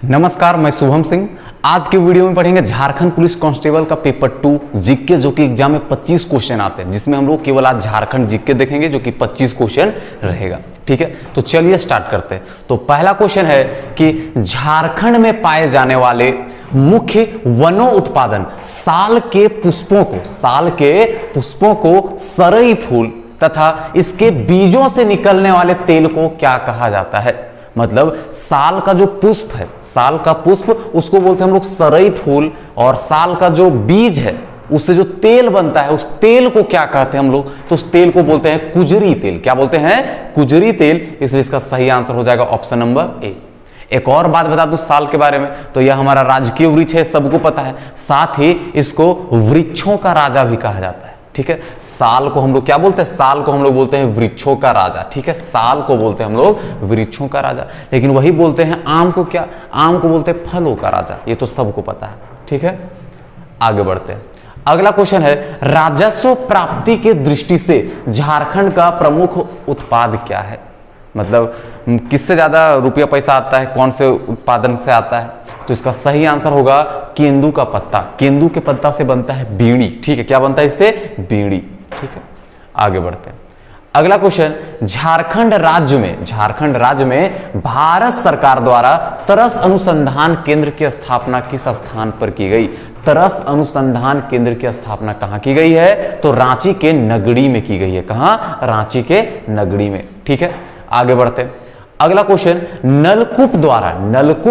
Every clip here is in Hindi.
नमस्कार, मैं शुभम सिंह। आज के वीडियो में पढ़ेंगे झारखंड पुलिस कांस्टेबल का पेपर 2 जीके, जो कि एग्जाम में 25 क्वेश्चन आते हैं, जिसमें हम लोग केवल आज झारखंड जीके देखेंगे, जो कि 25 क्वेश्चन रहेगा। ठीक है, तो चलिए स्टार्ट करते हैं। तो पहला क्वेश्चन है कि झारखंड में पाए जाने वाले मुख्य वनो उत्पादन साल के पुष्पों को सरई फूल तथा इसके बीजों से निकलने वाले तेल को क्या कहा जाता है। मतलब साल का जो पुष्प है, साल का पुष्प उसको बोलते हैं हम लोग सरई फूल, और साल का जो बीज है उससे जो तेल बनता है उस तेल को क्या कहते हैं हम लोग, तो उस तेल को बोलते हैं कुजरी तेल। क्या बोलते हैं? कुजरी तेल। इसलिए इसका सही आंसर हो जाएगा ऑप्शन नंबर ए। एक और बात बता दूं साल के बारे में, तो यह हमारा राजकीय वृक्ष है, सबको पता है। साथ ही इसको वृक्षों का राजा भी कहा जाता है। ठीक है, साल को हम लोग क्या बोलते हैं? साल को हम लोग बोलते हैं वृक्षों का राजा। ठीक है, साल को बोलते हैं हम लोग वृक्षों का राजा। लेकिन वही बोलते हैं आम को क्या? आम को बोलते हैं फलों का राजा। ये तो सबको पता है। ठीक है, आगे बढ़ते हैं। अगला क्वेश्चन है, राजस्व प्राप्ति के दृष्टि से झारखंड का प्रमुख उत्पाद क्या है? मतलब किससे ज्यादा रुपया पैसा आता है, कौन से उत्पादन से आता है? तो इसका सही आंसर होगा केंदू का पत्ता। केंदू के पत्ता से बनता है बीड़ी। ठीक है, क्या बनता है इससे? बीड़ी। ठीक है, आगे बढ़ते हैं। अगला क्वेश्चन, झारखंड राज्य में भारत सरकार द्वारा तरस अनुसंधान केंद्र की स्थापना किस स्थान पर की गई? तरस अनुसंधान केंद्र की स्थापना कहां की गई है? तो रांची के नगड़ी में की गई है। कहां? रांची के नगड़ी में। ठीक है, आगे बढ़ते हैं। अगला क्वेश्चन, नलकूप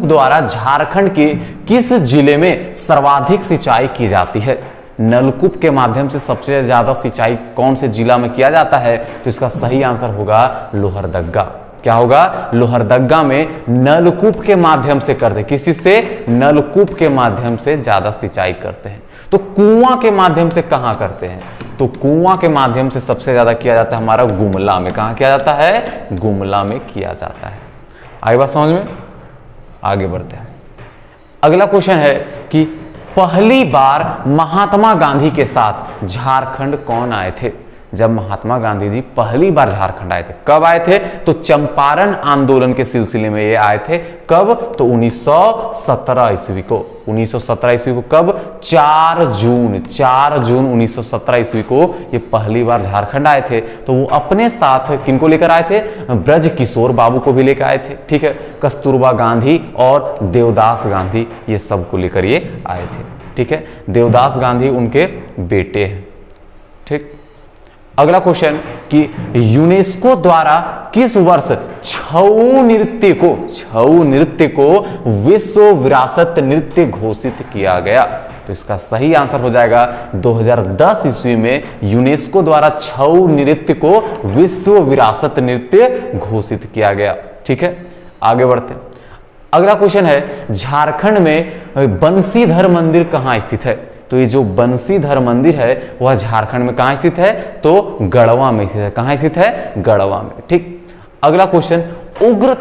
द्वारा झारखंड के किस जिले में सर्वाधिक सिंचाई की जाती है? नलकूप के माध्यम से सबसे ज्यादा सिंचाई कौन से जिला में किया जाता है? तो इसका सही आंसर होगा लोहरदगा। क्या होगा? लोहरदगा में नलकूप के माध्यम से करते हैं। किस चीज से? नलकूप के माध्यम से ज्यादा सिंचाई करते हैं। तो कुआं के माध्यम से कहां करते हैं? तो कुआं के माध्यम से सबसे ज्यादा किया जाता है हमारा गुमला में। कहां किया जाता है? गुमला में किया जाता है। आई बात समझ में? आगे बढ़ते हैं। अगला क्वेश्चन है कि पहली बार महात्मा गांधी के साथ झारखंड कौन आए थे? जब महात्मा गांधी जी पहली बार झारखंड आए थे, कब आए थे? तो चंपारण आंदोलन के सिलसिले में ये आए थे। कब? तो 1917 ईस्वी को। 1917 ईस्वी को कब? 4 जून 1917 ईस्वी को ये पहली बार झारखंड आए थे। तो वो अपने साथ किनको लेकर आए थे? ब्रज किशोर बाबू को भी लेकर आए थे। ठीक है, कस्तूरबा गांधी और देवदास गांधी, ये सबको लेकर ये आए थे। ठीक है, देवदास गांधी उनके बेटे हैं। ठीक, अगला क्वेश्चन कि यूनेस्को द्वारा किस वर्ष छऊ नृत्य को विश्व विरासत नृत्य घोषित किया गया? तो इसका सही आंसर हो जाएगा 2010 ईस्वी में यूनेस्को द्वारा छऊ नृत्य को विश्व विरासत नृत्य घोषित किया गया। ठीक है, आगे बढ़ते हैं। अगला क्वेश्चन है, झारखंड में बंसीधर मंदिर कहां स्थित है? तो ये जो बंसीधर मंदिर है वह झारखंड में कहां स्थित है? तो गढ़वा में स्थित है। कहां स्थित है? गढ़वा में। ठीक, अगला क्वेश्चन, उग्र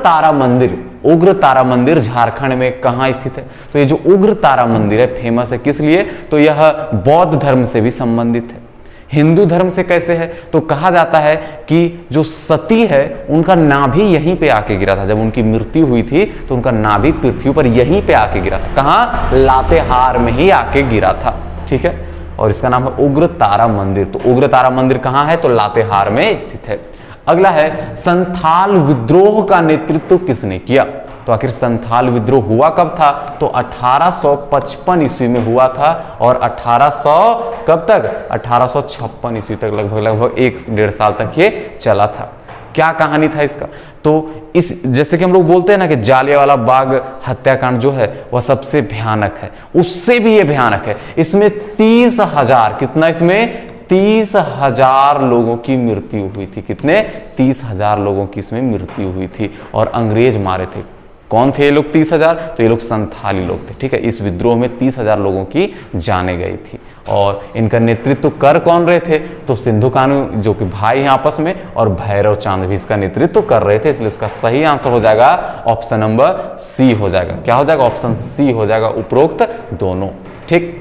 तारा मंदिर झारखंड में कहां स्थित है? तो ये जो उग्र तारा मंदिर है फेमस है किस लिए? तो यह बौद्ध धर्म से भी संबंधित है। हिंदू धर्म से कैसे है? तो कहा जाता है कि जो सती है उनका नाभि यहीं पे आके गिरा था। जब उनकी मृत्यु हुई थी तो उनका नाभि पृथ्वी पर यहीं पे आके गिरा था। कहां? लातेहार में ही आके गिरा था। ठीक है, और इसका नाम है उग्र तारा मंदिर। तो उग्र तारा मंदिर कहां है? तो लातेहार में स्थित है। अगला है, संथाल विद्रोह का नेतृत्व किसने किया? तो आखिर संथाल विद्रोह हुआ कब था? तो 1855 ईस्वी में हुआ था, और 1800 कब तक? 1856 ईस्वी तक, लगभग 1-1.5 साल तक ये चला था। क्या कहानी था इसका? तो इस जैसे कि हम लोग बोलते हैं ना कि जालियांवाला बाग हत्याकांड जो है वह सबसे भयानक है, उससे भी ये भयानक है। इसमें 30,000, कितना? इसमें 30,000 लोगों की मृत्यु हुई थी। कितने? 30,000 लोगों की इसमें मृत्यु हुई थी, और अंग्रेज मारे थे। कौन थे ये लोग 30,000? तो ये लोग संथाली लोग थे। ठीक है, इस विद्रोह में 30,000 लोगों की जाने गई थी, और इनका नेतृत्व कर कौन रहे थे? तो सिंधु कान्हू, जो कि भाई हैं आपस में, और भैरव चांद भी इसका नेतृत्व कर रहे थे। इसलिए इसका सही आंसर हो जाएगा ऑप्शन नंबर सी हो जाएगा। क्या हो जाएगा? ऑप्शन सी हो जाएगा, उपरोक्त दोनों। ठीक,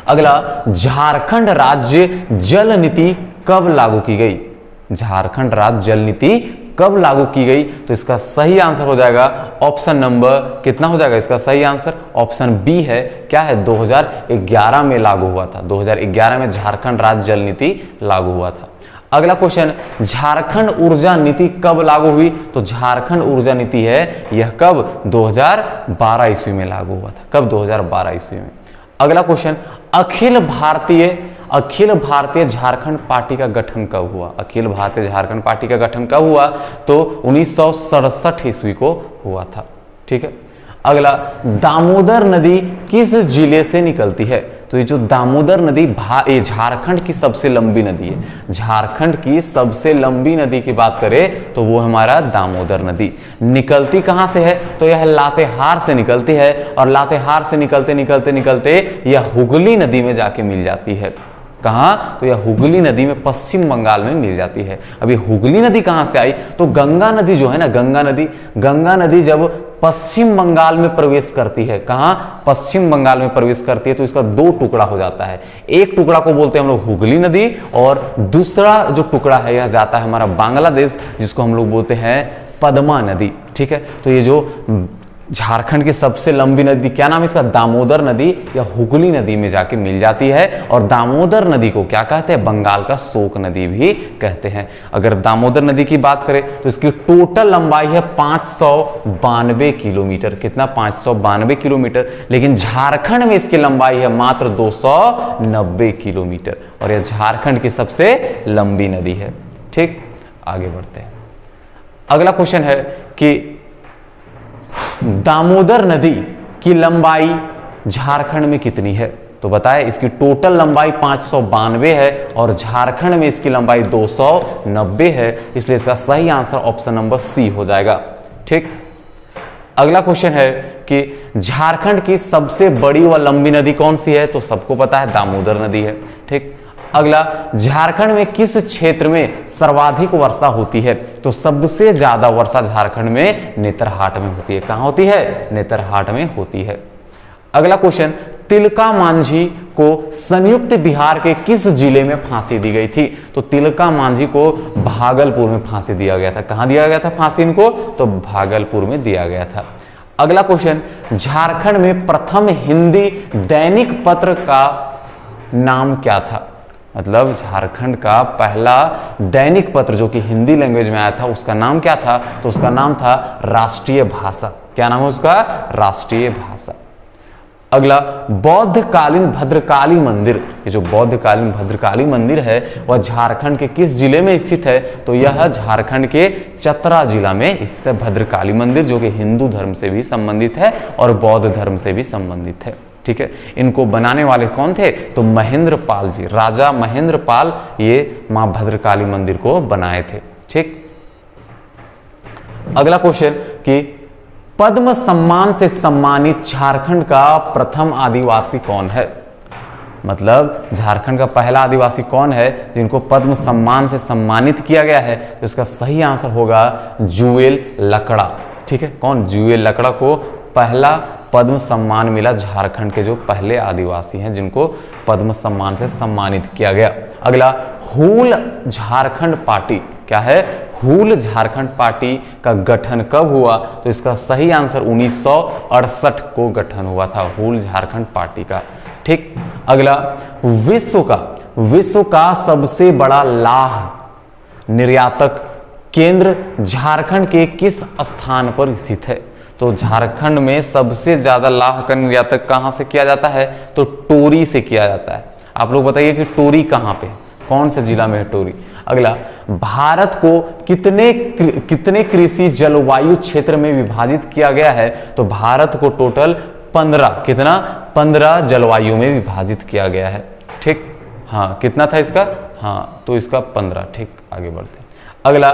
अगला, झारखंड राज्य जल नीति कब लागू की गई? झारखंड राज्य जल नीति कब लागू की गई, तो इसका सही आंसर हो जाएगा ऑप्शन नंबर कितना हो जाएगा इसका सही आंसर, ऑप्शन बी है, क्या है 2011 में लागू हुआ था। 2011 में झारखंड राज्य जल नीति लागू हुआ था। अगला क्वेश्चन, झारखंड ऊर्जा नीति कब लागू हुई, तो झारखंड ऊर्जा नीति है यह कब 2012 ईस्वी में लागू हुआ था। कब 2012 ईस्वी में। अगला क्वेश्चन, अखिल भारतीय झारखंड पार्टी का गठन कब हुआ। अखिल भारतीय झारखंड पार्टी का गठन कब हुआ, तो 1967 ईस्वी को हुआ था। ठीक है। अगला, दामोदर नदी किस जिले से निकलती है, तो ये जो दामोदर नदी ये झारखंड की सबसे लंबी नदी है। झारखंड की सबसे लंबी नदी की बात करें तो वो हमारा दामोदर नदी निकलती कहां से है, तो यह लातेहार से निकलती है, और लातेहार से निकलते निकलते निकलते यह हुगली नदी में जाके मिल जाती है। कहां, तो यह हुगली नदी में पश्चिम बंगाल में मिल जाती है। अभी हुगली नदी कहां से आई, तो गंगा नदी जो है ना, गंगा नदी जब पश्चिम बंगाल में प्रवेश करती है, कहां, पश्चिम बंगाल में प्रवेश करती है, तो इसका दो टुकड़ा हो जाता है। एक टुकड़ा को बोलते हैं हम लोग हुगली नदी, और दूसरा जो टुकड़ा है यह जाता है हमारा बांग्लादेश, जिसको हम लोग बोलते हैं पद्मा नदी। ठीक है। तो ये जो झारखंड की सबसे लंबी नदी, क्या नाम है इसका, दामोदर नदी या हुगली नदी में जाके मिल जाती है। और दामोदर नदी को क्या कहते हैं, बंगाल का शोक नदी भी कहते हैं। अगर दामोदर नदी की बात करें तो इसकी टोटल लंबाई है 592 किलोमीटर। कितना, 592 किलोमीटर। लेकिन झारखंड में इसकी लंबाई है मात्र 290 किलोमीटर, और यह झारखंड की सबसे लंबी नदी है। ठीक, आगे बढ़ते हैं। अगला क्वेश्चन है कि दामोदर नदी की लंबाई झारखंड में कितनी है, तो बताएं। इसकी टोटल लंबाई 592 है और झारखंड में इसकी लंबाई 290 है, इसलिए इसका सही आंसर ऑप्शन नंबर सी हो जाएगा। ठीक। अगला क्वेश्चन है कि झारखंड की सबसे बड़ी व लंबी नदी कौन सी है, तो सबको पता है दामोदर नदी है। ठीक। अगला, झारखंड में किस क्षेत्र में सर्वाधिक वर्षा होती है, तो सबसे ज्यादा वर्षा झारखंड में नेतरहाट में होती है। कहां होती है, नेतरहाट में होती है। अगला क्वेश्चन, तिलका मांझी को संयुक्त बिहार के किस जिले में फांसी दी गई थी, तो तिलका मांझी को भागलपुर में फांसी दिया गया था। कहां दिया गया था फांसी इनको, तो भागलपुर में दिया गया था। अगला क्वेश्चन, झारखंड में प्रथम हिंदी दैनिक पत्र का नाम क्या था, मतलब झारखंड का पहला दैनिक पत्र जो कि हिंदी लैंग्वेज में आया था उसका नाम क्या था, तो उसका नाम था राष्ट्रीय भाषा। क्या नाम है उसका, राष्ट्रीय भाषा। अगला, बौद्धकालीन भद्रकाली मंदिर, ये जो बौद्धकालीन भद्रकाली मंदिर है वह झारखंड के किस जिले में स्थित है, तो यह झारखंड के चतरा जिला में स्थित है भद्रकाली मंदिर, जो कि हिंदू धर्म से भी संबंधित है और बौद्ध धर्म से भी संबंधित है। ठीक है। इनको बनाने वाले कौन थे, तो महेंद्र पाल जी, राजा महेंद्र पाल ये मां भद्रकाली मंदिर को बनाए थे। ठीक। अगला क्वेश्चन कि पद्म सम्मान से सम्मानित झारखंड का प्रथम आदिवासी कौन है, मतलब झारखंड का पहला आदिवासी कौन है जिनको पद्म सम्मान से सम्मानित किया गया है, तो इसका सही आंसर होगा जुएल लकड़ा। ठीक है। कौन, जुएल लकड़ा को पहला पद्म सम्मान मिला, झारखंड के जो पहले आदिवासी हैं जिनको पद्म सम्मान से सम्मानित किया गया। अगला, हूल झारखंड पार्टी, क्या है, हूल झारखंड पार्टी का गठन कब हुआ, तो इसका सही आंसर 1968 को गठन हुआ था हूल झारखंड पार्टी का। ठीक। अगला, विश्व का सबसे बड़ा लाह निर्यातक केंद्र झारखंड के किस स्थान पर स्थित है, तो झारखंड में सबसे ज्यादा लाह का निर्यातक कहां से किया जाता है, तो टोरी से किया जाता है। आप लोग बताइए कि टोरी कहां पे, कौन से जिला में है टोरी। अगला, भारत को कितने कृषि जलवायु क्षेत्र में विभाजित किया गया है, तो भारत को टोटल 15 जलवायु में विभाजित किया गया है। ठीक। हाँ, कितना था इसका, हाँ तो इसका 15। ठीक, आगे बढ़ते हैं। अगला,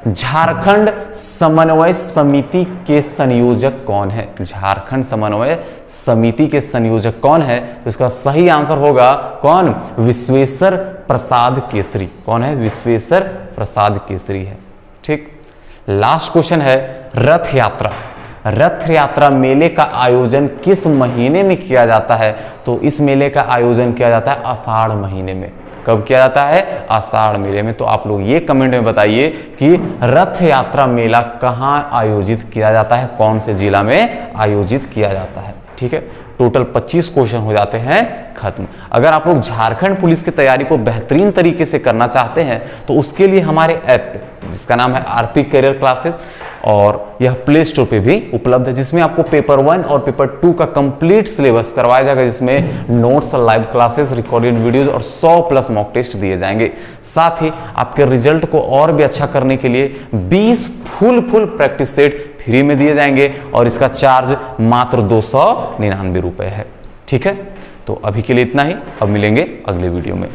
झारखंड समन्वय समिति के संयोजक कौन है, झारखंड समन्वय समिति के संयोजक कौन है, तो इसका सही आंसर होगा कौन, विश्वेश्वर प्रसाद केसरी। कौन है, विश्वेश्वर प्रसाद केसरी है। ठीक। लास्ट क्वेश्चन है, रथ यात्रा। रथ यात्रा मेले का आयोजन किस महीने में किया जाता है, तो इस मेले का आयोजन किया जाता है आषाढ़ महीने में। कब किया जाता है? आषाढ़ मेले में। तो आप लोग ये कमेंट में बताइए कि रथ यात्रा मेला कहाँ आयोजित किया जाता है, कौन से जिला में आयोजित किया जाता है। ठीक है, टोटल 25 क्वेश्चन हो जाते हैं खत्म। अगर आप लोग झारखंड पुलिस की तैयारी को बेहतरीन तरीके से करना चाहते हैं तो उसके लिए हमारे ऐप जिसका नाम है आरपी करियर क्लासेस, और यह प्ले स्टोर पे भी उपलब्ध है, जिसमें आपको पेपर 1 और पेपर 2 का कंप्लीट सिलेबस करवाया जाएगा, जिसमें notes, live classes, recorded videos और 100+ मॉक टेस्ट दिए जाएंगे। साथ ही आपके रिजल्ट को और भी अच्छा करने के लिए 20 फुल प्रैक्टिस सेट फ्री में दिए जाएंगे और इसका चार्ज मात्र 299 रुपए है। ठीक है, तो अभी के लिए इतना ही, अब मिलेंगे अगले वीडियो में।